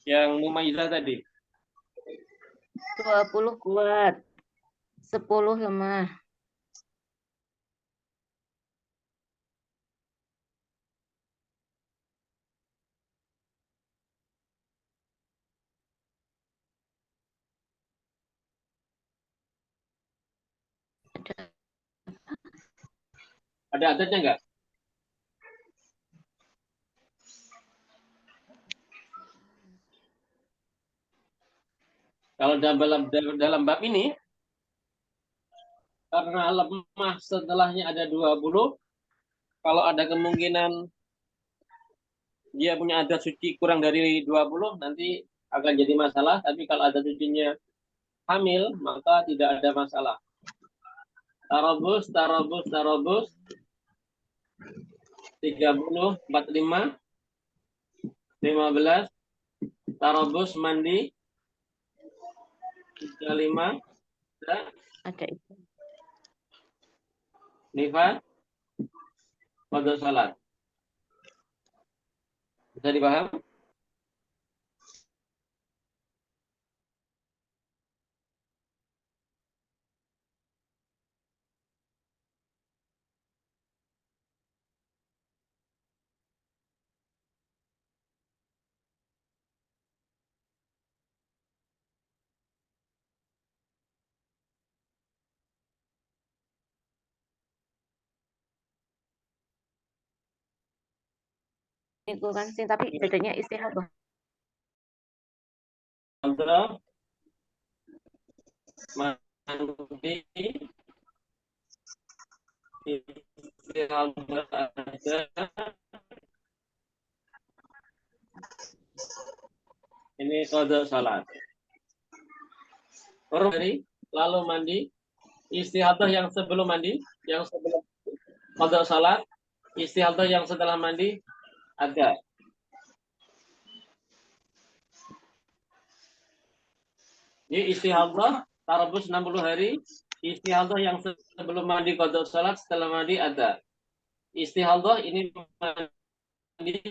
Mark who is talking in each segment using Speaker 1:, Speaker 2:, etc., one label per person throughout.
Speaker 1: Yang mumayyizah tadi.
Speaker 2: 20 kuat. 10 lemah.
Speaker 1: Ada adatnya enggak? Kalau dalam bab ini, karena lemah setelahnya ada 20, kalau ada kemungkinan dia punya adat suci kurang dari 20, nanti akan jadi masalah. Tapi kalau adat sucinya hamil, maka tidak ada masalah. Tarobus, tarobus, tarobus. 30, 45, 15. Tarobus mandi. 35.
Speaker 2: Ada itu.
Speaker 1: Nifas. Qadha salat. Bisa dipaham?
Speaker 2: Itu kan sih, tapi bedanya istihadah.
Speaker 1: Contoh mandi istihadah ada. Ini qadha salat. Orang dari lalu mandi, istihadah yang sebelum mandi, yang sebelum qadha salat, istihadah yang setelah mandi ada. Ini istihadah tarabus 60 hari, istihadah yang sebelum mandi qadha salat, setelah mandi ada. Istihadah ini mandi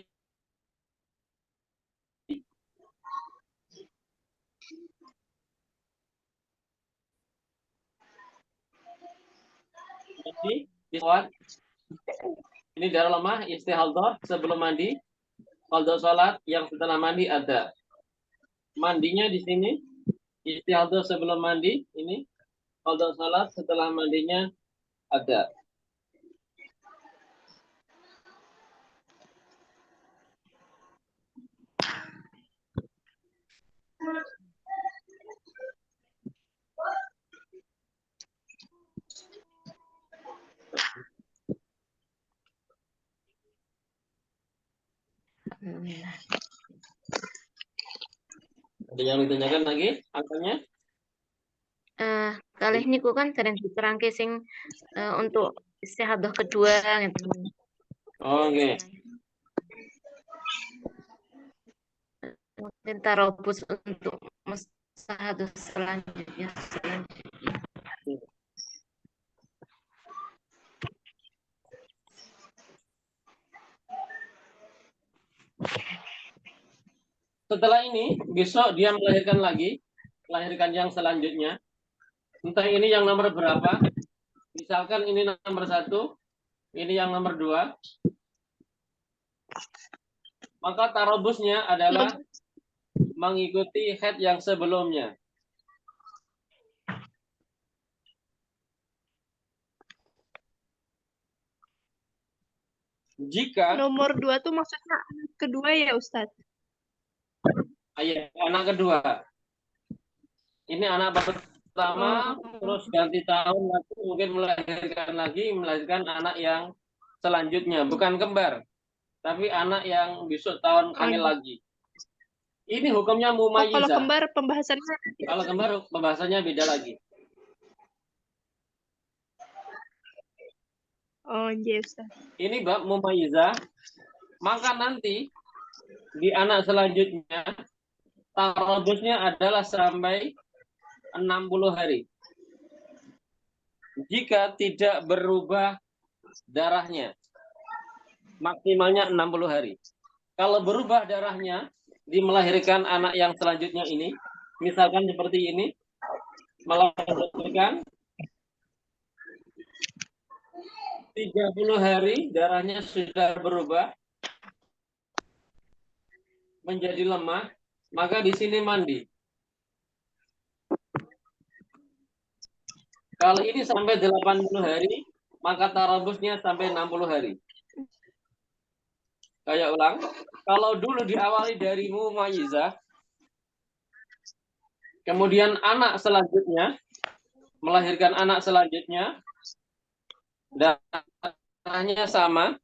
Speaker 1: ini darah lemah, istihadah sebelum mandi, qadha salat yang setelah mandi ada. Mandinya di sini istihadah sebelum mandi, ini qadha salat setelah mandinya ada. Ada yang ditanyakan lagi angkanya?
Speaker 2: Kali ini kan sering diterangke sing untuk istihadah kedua gitu.
Speaker 1: Oh, oke.
Speaker 2: Mungkin tarobus untuk mustahadah selanjutnya.
Speaker 1: Setelah ini, besok dia melahirkan lagi, melahirkan yang selanjutnya. Entah ini yang nomor berapa. Misalkan ini nomor 1, ini yang nomor 2. Maka tarobusnya adalah mengikuti head yang sebelumnya. Jika
Speaker 3: nomor 2 tuh maksudnya anak kedua ya Ustadz?
Speaker 1: Anak kedua. Ini anak pertama, terus ganti tahun lagi, mungkin melahirkan anak yang selanjutnya. Bukan kembar, tapi anak yang besok tahun hamil lagi. Ini hukumnya mumayyizah.
Speaker 3: Kalau kembar pembahasannya?
Speaker 1: Kalau kembar pembahasannya beda lagi.
Speaker 3: Oh, iya Ustaz.
Speaker 1: Ini bab mumayyizah. Maka nanti di anak selanjutnya tarabusnya adalah sampai 60 hari. Jika tidak berubah darahnya, maksimalnya 60 hari. Kalau berubah darahnya, di melahirkan anak yang selanjutnya ini, misalkan seperti ini, melahirkan 30 hari darahnya sudah berubah menjadi lemah, maka di sini mandi. Kalau ini sampai 80 hari, maka tarabusnya sampai 60 hari. Kayak ulang, kalau dulu diawali dari mumayyizah, kemudian anak selanjutnya, melahirkan anak selanjutnya, darahnya sama,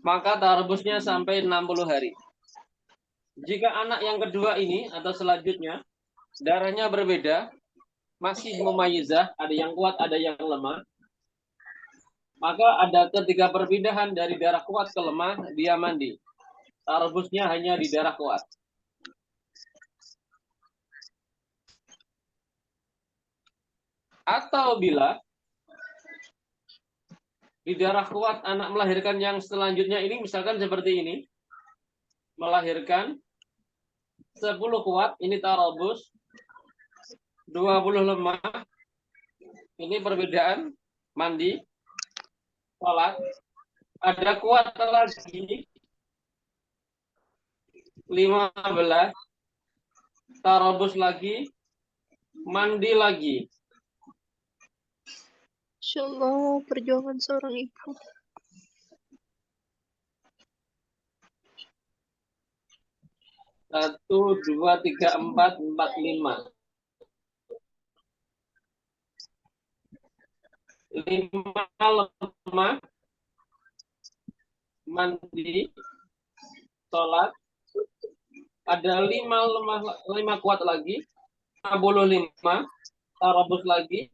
Speaker 1: maka tarabusnya sampai 60 hari. Jika anak yang kedua ini atau selanjutnya, darahnya berbeda, masih mumayyizah, ada yang kuat, ada yang lemah, maka ada ketika perpindahan dari darah kuat ke lemah, dia mandi. Tarabusnya hanya di darah kuat. Atau bila di darah kuat anak melahirkan yang selanjutnya ini, misalkan seperti ini, melahirkan 10 kuat, ini tarabus, 20 lemah, ini perbedaan, mandi, sholat, ada kuat lagi, 15, tarabus lagi, mandi lagi.
Speaker 3: Insya Allah, perjuangan seorang ibu.
Speaker 1: Satu, dua, tiga, empat, lima. 5 lemah, mandi, sholat, ada 5 lemah, 5 kuat lagi, 55, tarabus lagi,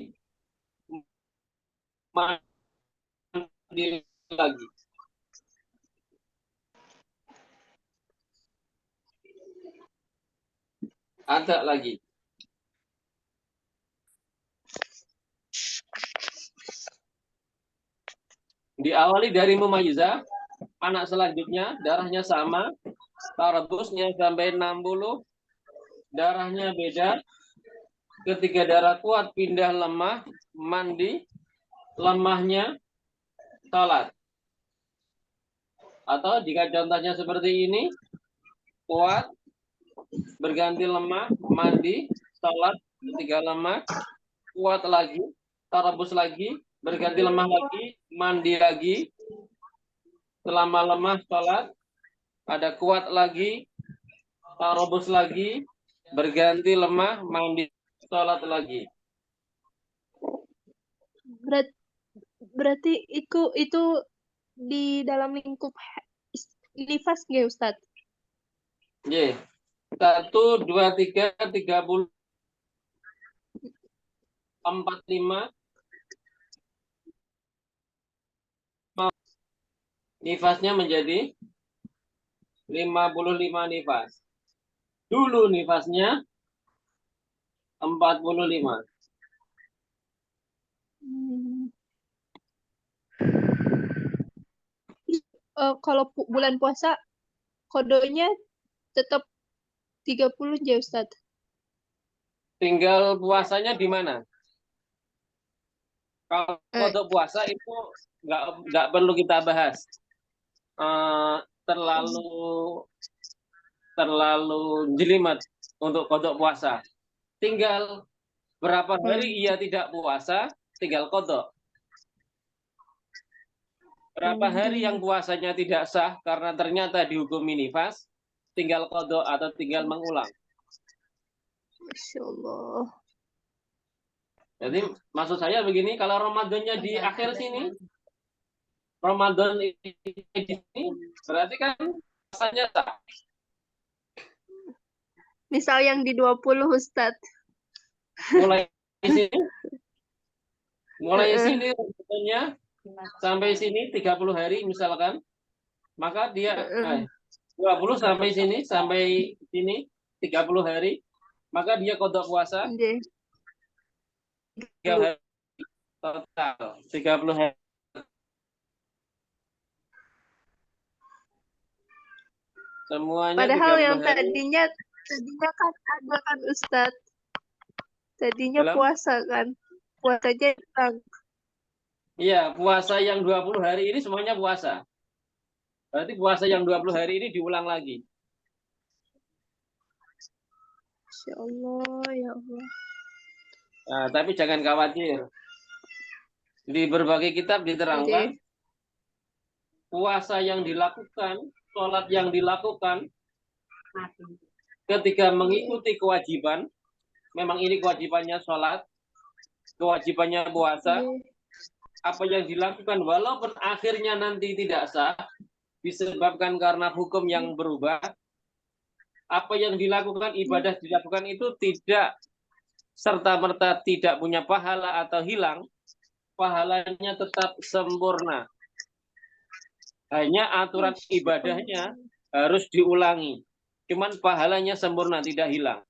Speaker 1: mandi lagi. Ada lagi. Diawali dari mumayyizah, anak selanjutnya darahnya sama, tarabusnya sampai 60, darahnya beda. Ketika darah kuat pindah lemah, mandi, lemahnya sholat. Atau jika contohnya seperti ini, kuat, berganti lemah, mandi, sholat, ketika lemah, kuat lagi, tarabus lagi, berganti lemah lagi, mandi lagi, selama lemah, sholat, ada kuat lagi, tarabus lagi, berganti lemah, mandi, sholat lagi.
Speaker 3: Berarti itu di dalam lingkup nifas nggak Ustadz?
Speaker 1: Ye. 1, 2, 3, 30, 45, nifasnya menjadi 55 nifas. Dulu nifasnya 45.
Speaker 3: Kalau bulan puasa kodonya tetap 30 ya Ustadz?
Speaker 1: Tinggal puasanya di mana? Kalau untuk puasa itu nggak perlu kita bahas. Terlalu jelimet untuk kodok puasa. Tinggal berapa hari ia tidak puasa, tinggal kodok. Berapa hari yang puasanya tidak sah karena ternyata dihukumi nifas, tinggal kodok atau tinggal mengulang.
Speaker 3: Masya Allah.
Speaker 1: Jadi maksud saya begini, kalau Ramadannya di akhir sini, Ramadan di sini, berarti kan puasanya sah.
Speaker 3: Misal yang di 20 Ustadz.
Speaker 1: Mulai sini sebetulnya sampai sini 30 hari misalkan, maka dia 20 sampai sini 30 hari, maka dia kodok puasa 3 hari total 30 hari. Semuanya
Speaker 3: Padahal
Speaker 1: 30
Speaker 3: yang
Speaker 1: hari
Speaker 3: tadinya kan ada kan Ustadz. Tadinya
Speaker 1: dalam.
Speaker 3: puasa kan. Puasanya hilang.
Speaker 1: Iya, puasa yang 20 hari ini semuanya puasa. Berarti puasa yang 20 hari ini diulang lagi.
Speaker 3: Insya Allah, ya Allah.
Speaker 1: Nah, tapi jangan khawatir. Di berbagai kitab diterangkan
Speaker 3: Oke.
Speaker 1: puasa yang dilakukan, sholat yang dilakukan ketika mengikuti kewajiban, memang ini kewajibannya sholat, kewajibannya puasa,
Speaker 3: Oke.
Speaker 1: apa yang dilakukan walaupun akhirnya nanti tidak sah, disebabkan karena hukum yang berubah, apa yang dilakukan, ibadah dilakukan itu tidak serta-merta tidak punya pahala atau hilang, pahalanya tetap sempurna. Hanya aturan ibadahnya harus diulangi. Cuman pahalanya sempurna, tidak hilang.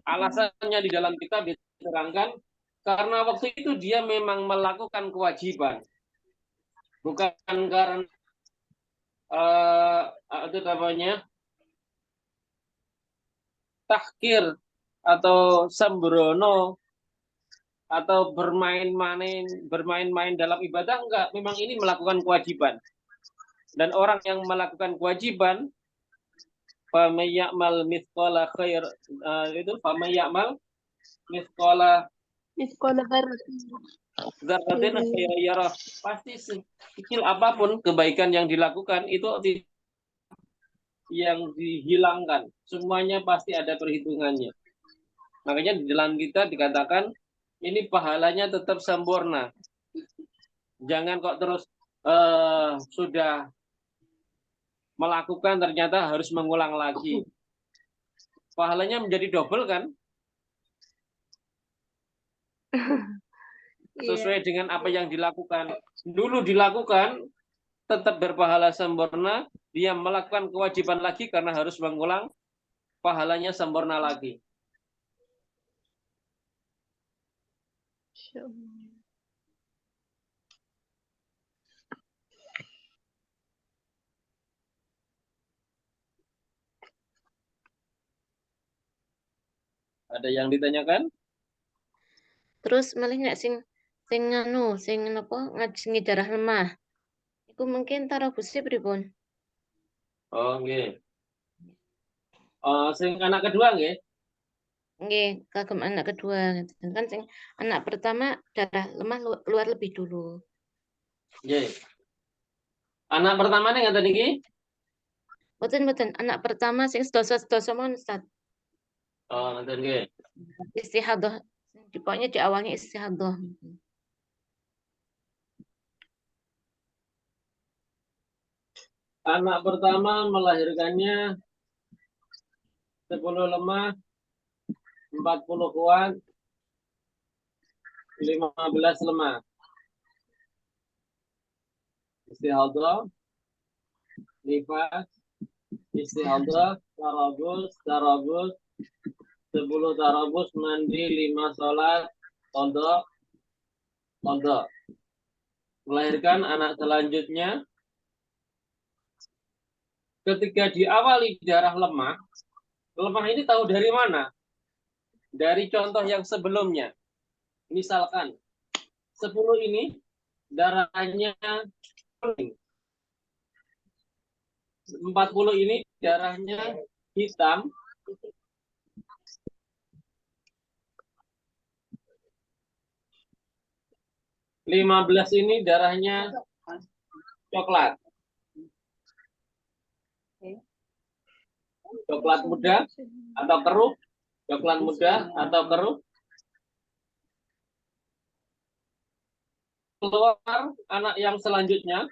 Speaker 1: Alasannya di dalam kitab diterangkan karena waktu itu dia memang melakukan kewajiban. Bukan karena itu namanya tahkir atau sembrono atau bermain-main dalam ibadah, enggak, memang ini melakukan kewajiban. Dan orang yang melakukan kewajiban famayyamal mithqala khair itu famayyamal mithqala dzarratin khairan yarah, pasti sekecil apapun kebaikan yang dilakukan itu yang dihilangkan, semuanya pasti ada perhitungannya. Makanya di dalam kita dikatakan ini pahalanya tetap sempurna. Jangan kok terus sudah melakukan ternyata harus mengulang lagi. Pahalanya menjadi double kan? Sesuai dengan apa yang dilakukan. Dulu dilakukan tetap berpahala sempurna, dia melakukan kewajiban lagi karena harus mengulang, pahalanya sempurna lagi.
Speaker 3: Insya Allah.
Speaker 1: Ada yang ditanyakan?
Speaker 2: Terus malih nek sing napa ngaji ngijarah lemah. Iku mungkin tarabusnya pripun?
Speaker 1: Oh, nggih. Sing anak kedua nggih.
Speaker 2: Nggih, kagem anak kedua ngeten. Kan sing anak pertama darah lemah keluar lebih dulu.
Speaker 1: Nggih. Anak pertama nih ngaten iki?
Speaker 2: Mboten anak pertama sing sedoso mon Ustaz.
Speaker 1: Oh, ngaten nggih.
Speaker 2: Istihadah. Pokoknya di awalnya istihadah.
Speaker 1: Anak pertama melahirkannya 10 lemah, 40 kuat, 15 lemah. Istihadah, nifas, istihadah, tarabus, 10 tarabus, mandi, 5 sholat, qadha. Melahirkan anak selanjutnya ketika diawali darah lemah ini tahu dari mana? Dari contoh yang sebelumnya. Misalkan 10 ini darahnya kuning. 40 ini darahnya hitam. 15 ini darahnya coklat. Coklat muda atau keruh? Coklat muda atau keruh? Keluar anak yang selanjutnya,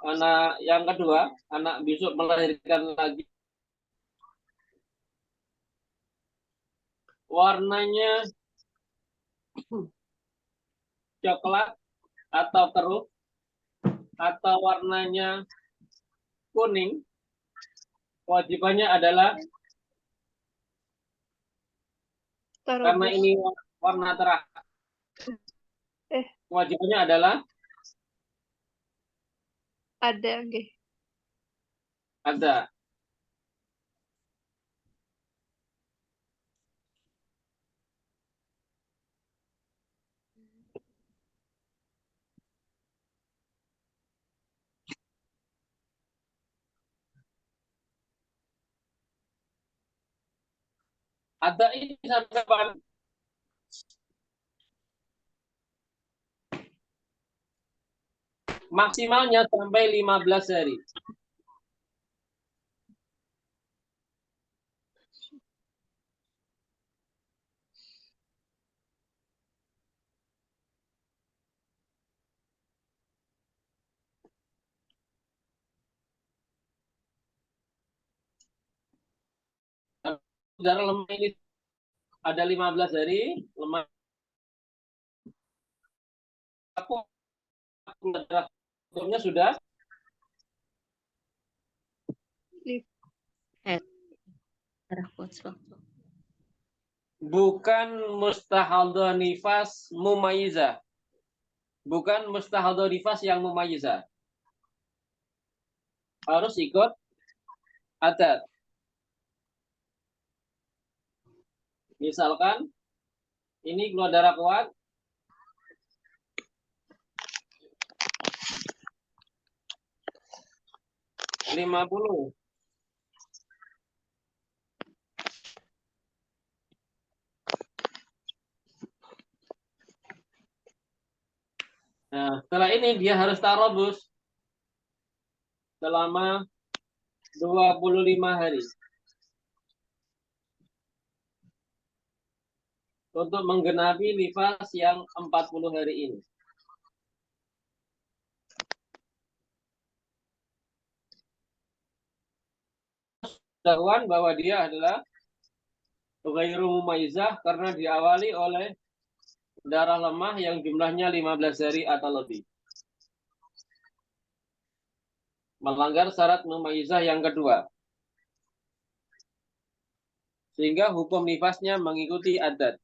Speaker 1: anak yang kedua, anak besok melahirkan lagi. Warnanya coklat atau keruh, atau warnanya kuning, kewajibannya adalah karena ini warna terang. Kewajibannya adalah
Speaker 3: Ada nggih.
Speaker 1: Ada. Ada ini sampai kapan? Maksimalnya sampai 15 hari. Darah lemah ini ada 15 hari, lemah aku darah hukumnya sudah
Speaker 2: Darah kuat sewaktu.
Speaker 1: bukan mustahadhah nifas mumayyizah. Bukan mustahadhah nifas yang mumayyizah. Harus ikut adat. Misalkan ini keluar darah kuat, 50. Nah, setelah ini dia harus tarobus selama 25 hari untuk menggenapi nifas yang 40 hari ini. Ketahuan bahwa dia adalah ghairu mumayyizah karena diawali oleh darah lemah yang jumlahnya 15 hari atau lebih. Melanggar syarat mumayyizah yang kedua. Sehingga hukum nifasnya mengikuti adat.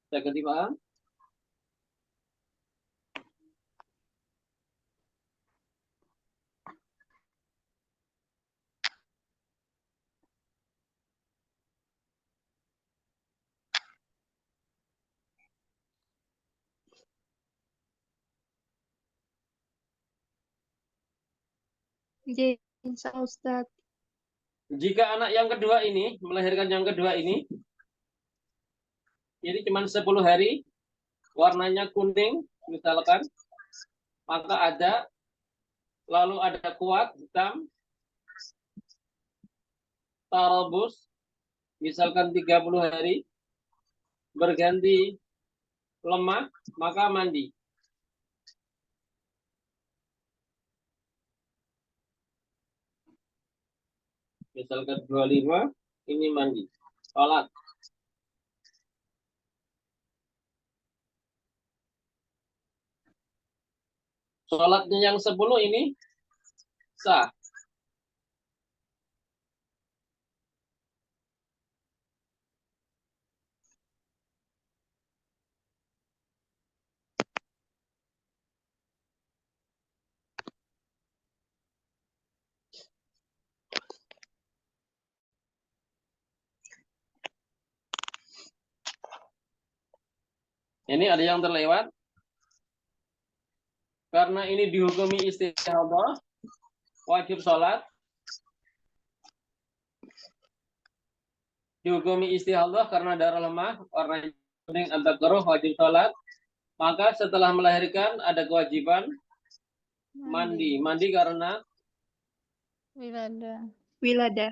Speaker 1: Saya ganti paham?
Speaker 3: Nggih, insya Ustaz.
Speaker 1: Jika anak yang kedua ini, melahirkan yang kedua ini cuma 10 hari, warnanya kuning, misalkan, maka ada, lalu ada kuat, hitam, tarobus, misalkan 30 hari, berganti lemah, maka mandi. Misalkan 25, ini mandi. Sholat. Sholatnya yang 10 ini sah. Ini ada yang terlewat. Karena ini dihukumi istihadhah, wajib sholat. Dihukumi istihadhah karena darah lemah, warna kuning atau keruh, wajib sholat. Maka setelah melahirkan ada kewajiban mandi. Mandi karena
Speaker 3: Wilada.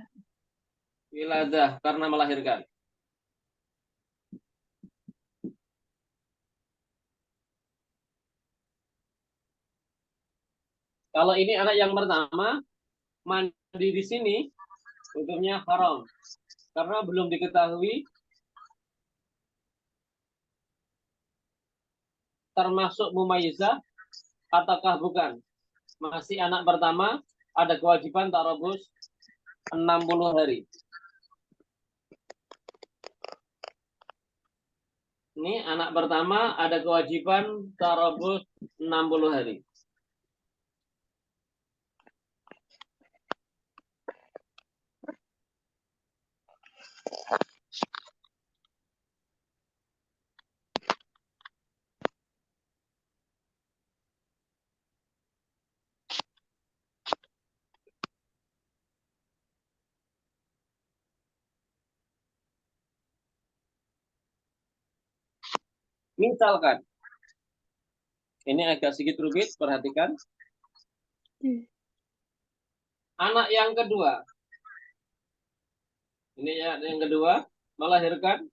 Speaker 1: wiladah, karena melahirkan. Kalau ini anak yang pertama, mandi di sini hukumnya haram. Karena belum diketahui termasuk mumayyizah ataukah bukan? Masih anak pertama, ada kewajiban tarabus 60 hari. Ini anak pertama ada kewajiban tarabus 60 hari. Misalkan, ini agak sedikit rumit, perhatikan. Anak yang kedua, ini ya yang kedua, melahirkan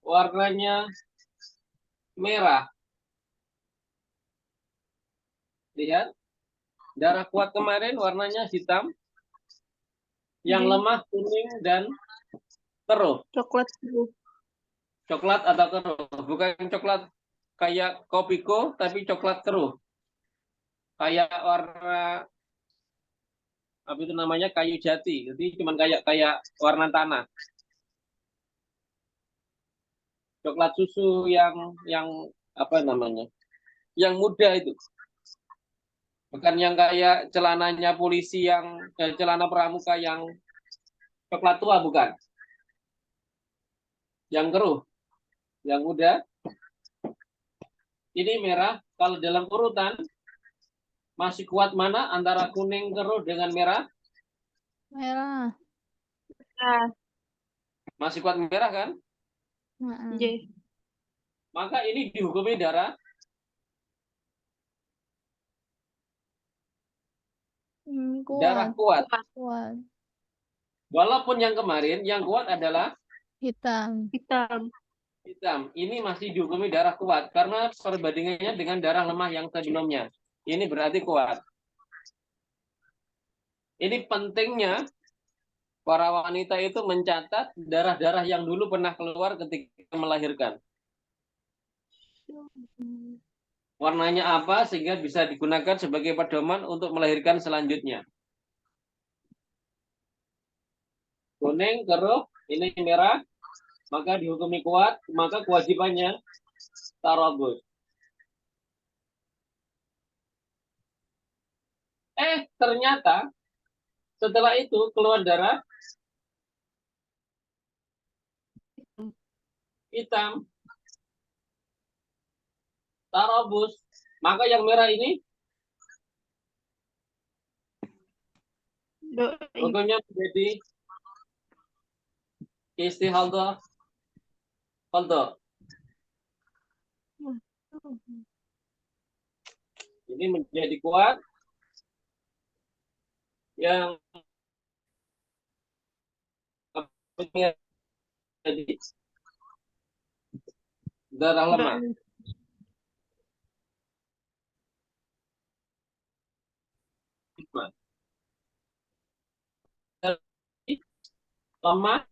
Speaker 1: warnanya merah. Lihat, darah kuat kemarin warnanya hitam, yang lemah kuning dan keruh.
Speaker 3: Coklat biru.
Speaker 1: Coklat atau keruh, bukan coklat kayak kopiko, tapi coklat keruh. Kayak warna apa itu namanya kayu jati, jadi cuma kayak warna tanah. Coklat susu yang apa namanya? Yang muda itu. Bukan yang kayak celananya polisi celana pramuka yang coklat tua, bukan. Yang keruh, yang muda. Ini merah, kalau dalam urutan masih kuat mana antara kuning keruh dengan merah?
Speaker 4: Merah.
Speaker 3: Nah,
Speaker 1: Masih kuat merah kan?
Speaker 3: J.
Speaker 1: Maka ini dihukumi darah darah
Speaker 4: Kuat.
Speaker 1: kuat.
Speaker 4: Kuat.
Speaker 1: Walaupun yang kemarin yang kuat adalah
Speaker 4: Hitam.
Speaker 3: Hitam.
Speaker 1: hitam. Ini masih dihukumi darah kuat karena perbandingannya dengan darah lemah yang sebelumnya. Ini berarti kuat. Ini pentingnya para wanita itu mencatat darah-darah yang dulu pernah keluar ketika melahirkan. Warnanya apa sehingga bisa digunakan sebagai pedoman untuk melahirkan selanjutnya. Kuning, keruh, ini merah, maka dihukumi kuat, maka kewajibannya tarabus. Ternyata setelah itu keluar darah hitam, tarabus, maka yang merah ini hukumnya menjadi istihadah qadha. Ini menjadi kuat yang jadi darah lemah. Lemah.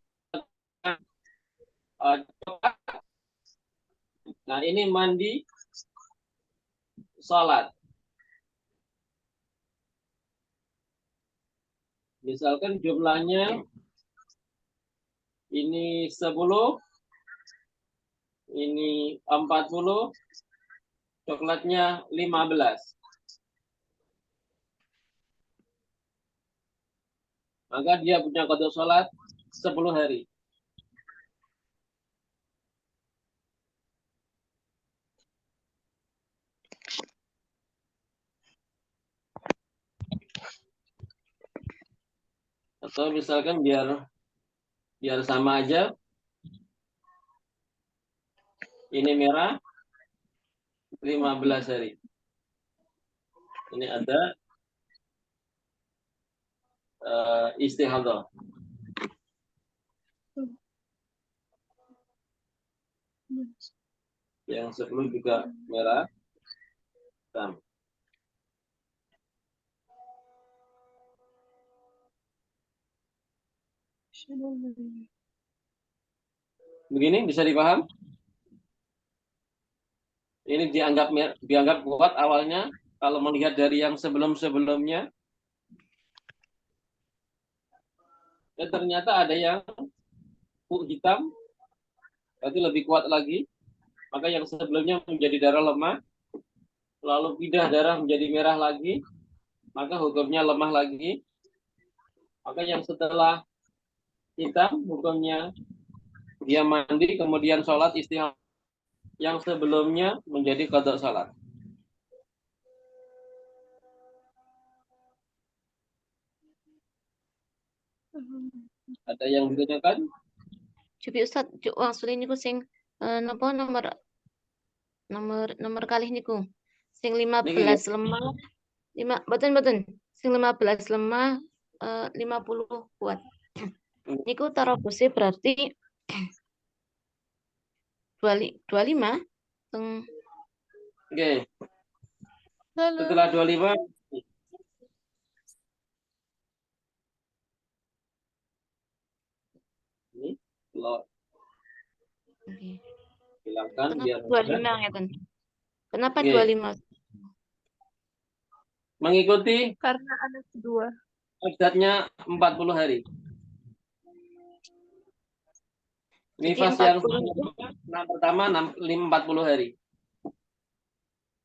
Speaker 1: Nah, ini mandi sholat. Misalkan jumlahnya ini 10, ini 40, coklatnya 15. Maka dia punya qadha sholat 10 hari. Atau misalkan biar sama aja. Ini merah 15 hari. Ini ada istihadah. Yang 10 juga merah. Hitam. Begini bisa dipaham? Ini dianggap kuat awalnya kalau melihat dari yang sebelum-sebelumnya. Dan ternyata ada yang hitam, berarti lebih kuat lagi. Maka yang sebelumnya menjadi darah lemah, lalu pindah darah menjadi merah lagi, maka hukumnya lemah lagi. Maka yang setelah hitam, hukumnya dia mandi, kemudian sholat istihad. Yang sebelumnya menjadi qada sholat. Ada yang ditanyakan?
Speaker 2: Coba Ustaz, wangsul niku sing napa nomor kalih niku. Sing 15 lemah, boten. Sing 15 lemah 50 kuat. Niku tarobusnya berarti 25 teng
Speaker 1: Oke.
Speaker 4: Halo.
Speaker 1: Setelah 25 ini kalau
Speaker 2: Oke.
Speaker 1: hilangkan
Speaker 2: Kenapa
Speaker 1: biar
Speaker 2: 25 ngeten? Kenapa
Speaker 1: Oke.
Speaker 2: 25?
Speaker 1: Mengikuti
Speaker 3: Karena ada kedua.
Speaker 1: adatnya 40 hari.
Speaker 2: Jadi
Speaker 1: Nifas yang
Speaker 2: 40
Speaker 1: pertama 40 hari.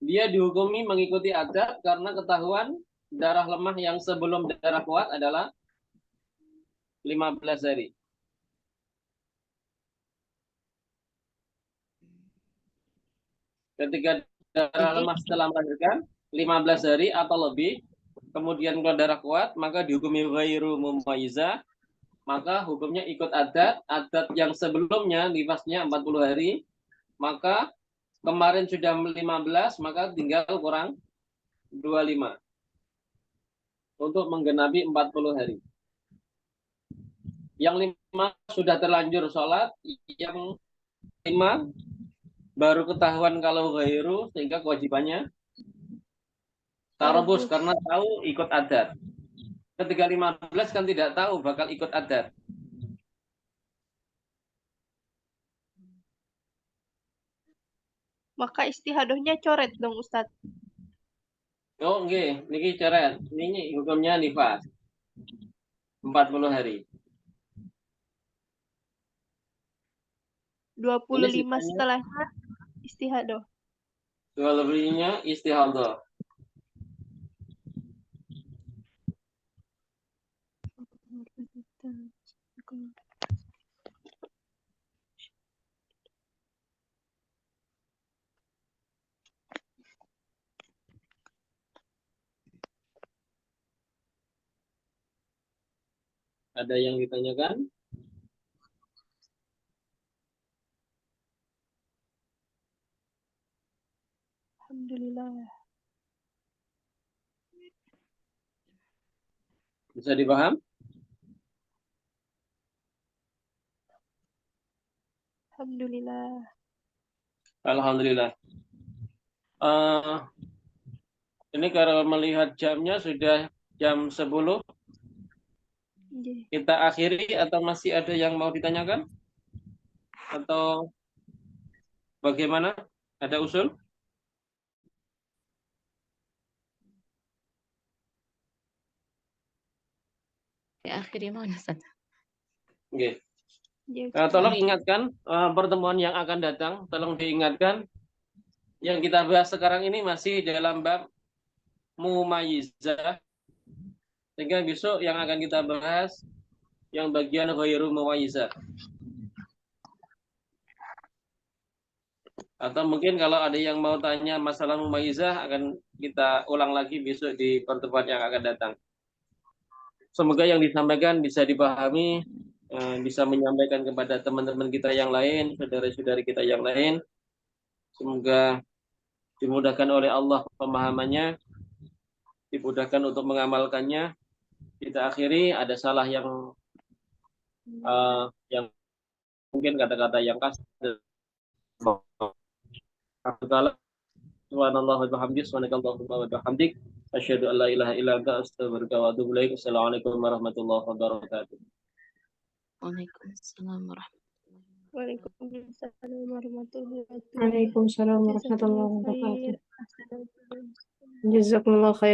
Speaker 1: Dia dihukumi mengikuti adat karena ketahuan darah lemah yang sebelum darah kuat adalah 15 hari. Ketika darah
Speaker 2: Jadi
Speaker 1: lemah setelah melahirkan 15 hari atau lebih, kemudian keluar darah kuat, maka dihukumi ghairu mumayyiza, maka hukumnya ikut adat yang sebelumnya nifasnya 40 hari, maka kemarin sudah 15, maka tinggal kurang 25 untuk menggenapi 40 hari. Yang 5 sudah terlanjur sholat, yang 5 baru ketahuan kalau ghairu, sehingga kewajibannya tarobus karena tahu ikut adat. Ketika 15 kan tidak tahu bakal ikut adat.
Speaker 3: Maka istihadohnya coret dong Ustadz.
Speaker 1: Oh nggih, niki coret. Ini hukumnya nifas. 40 hari.
Speaker 3: 25 setelahnya istihadoh.
Speaker 1: 25-nya istihadah. Ada yang ditanyakan?
Speaker 3: Alhamdulillah.
Speaker 1: Bisa dipaham?
Speaker 3: Alhamdulillah.
Speaker 1: Alhamdulillah. Ini kalau melihat jamnya sudah jam 10. Kita akhiri atau masih ada yang mau ditanyakan? Atau bagaimana? Ada usul?
Speaker 2: akhirnya mau Ustaz.
Speaker 1: Oke. Tolong ingatkan pertemuan yang akan datang, tolong diingatkan. Yang kita bahas sekarang ini masih dalam bab mumayyizah. Sehingga besok yang akan kita bahas yang bagian ghairu mumayyizah. Atau mungkin kalau ada yang mau tanya masalah mumayyizah akan kita ulang lagi besok di pertemuan yang akan datang. Semoga yang disampaikan bisa dipahami, bisa menyampaikan kepada teman-teman kita yang lain, saudara-saudari kita yang lain. Semoga dimudahkan oleh Allah pemahamannya, dimudahkan untuk mengamalkannya. Kita akhiri, ada salah yang mungkin kata-kata yang kasar. Subhanallah wa bihamdihi, subhanakallahumma wa bihamdik, asyhadu an la ilaha illa anta, astaghfiruka wa atubu ilaik. Assalamualaikum warahmatullahi wabarakatuh.
Speaker 2: Waalaikumsalam warahmatullahi wabarakatuh.
Speaker 3: Waalaikumsalam warahmatullahi wabarakatuh.
Speaker 5: Waalaikumsalam
Speaker 3: Jazakallah
Speaker 5: warahmatullahi wabarakatuh.
Speaker 3: khair.
Speaker 5: Jazakumullah khair.